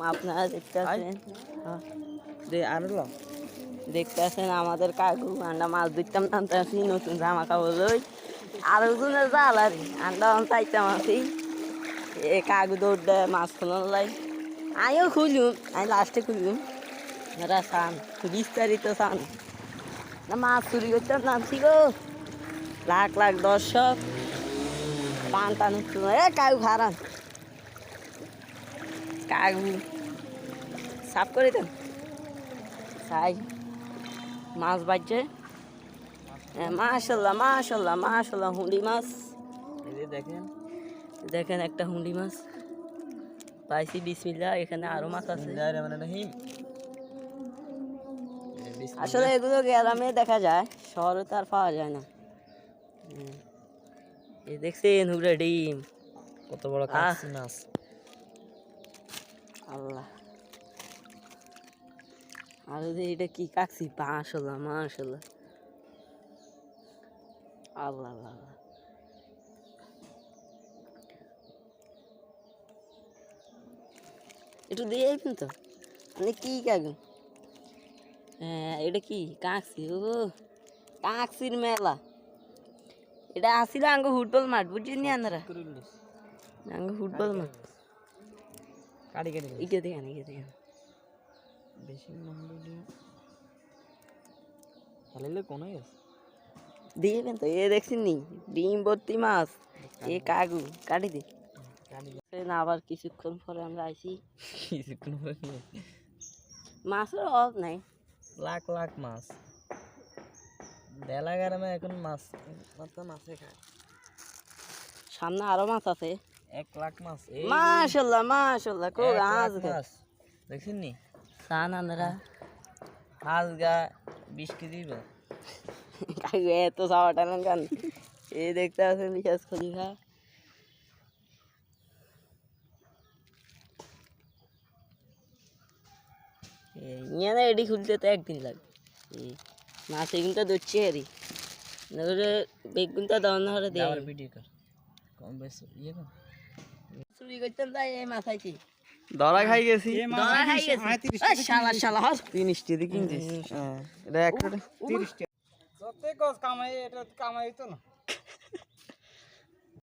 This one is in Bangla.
আপনারা দেখতে আছেন দেখতে আছেন আমাদের কাকু আমরা মাছ ধরতাম টানতে আসি নতুন জামা কাপড় লই আরো জনের জাল আর আমরা চাইতাম আছি এ কাকু দৌড় দেয় মাছ খোলার লাই আমিও খুলুম আমি লাস্টে খুলুম এরা চান বিস্তারিত চান না মাছ চুরি করতাম নামছি গো লাখ লাখ দর্শক টান টান এ কাকু খারান কাকু সাফ করে দেন তাই মাছ বাজছে মাশাল্লাহ মাশাল্লাহ মাশাল্লাহ হুন্ডি মাছ দেখেন দেখেন একটা হুন্ডি মাছ পাইছি বিসমিল্লাহ এখানে আরো মাছ আছে আসলে এগুলো গ্রামে দেখা যায় শহরে তো আর পাওয়া যায় না এই দেখছেন হুগরা ডিম কত বড় কাছি মাছ আল্লাহ আর এটা কি কাকছি মাশাল্লাহ মাশাল্লাহ আল্লাহ আল্লাহ একটু দিয়ে কিন্তু মানে কি কাকু হ্যাঁ এটা কি কাকছি ও কাকছির মেলা এটা আসিল আঙ্গ ফুটবল মাঠ বুঝছেন নি আপনারা আঙ্গ ফুটবল মাঠ ইকে দেখেন বেশি খেলাইলে কোনো দিবেন তো এ দেখছেন নি ডিম ভর্তি মাছ এ কাকু কাটি দি না আবার কিছুক্ষণ পরে আমরা আইছি কিছুক্ষণ পরে মাছের অভাব নাই লাখ লাখ মাছ বেলা গ্রামে এখন মাছ মাছে খায় সামনে আরো মাছ আছে 1 লাখ মাছ মাশাল্লাহ মাশাল্লাহ কো আজ মাছ দেখছেন নি সান আনরা আজ গা 20 কেজি কাকু এত সাওয়া টানেন কেন এই দেখতে আছেন বিশেষ খলিফা ইয়ানা এডি খুলতে তো একদিন লাগবে মাছ এগুনটা ধরছি আরই নগরে বেগুনটা দাও না হলে দেওয়ার ভিডিও কর কম বেশি কর চুরি করতাম তাই এই মাছ আইছি ধরা খাই গেছি ধরা খাই গেছি শালা শালা হস 30 টাকা কিনছিস এটা 1 30 টাকা যতই কস কামাই এটা কামাই তো না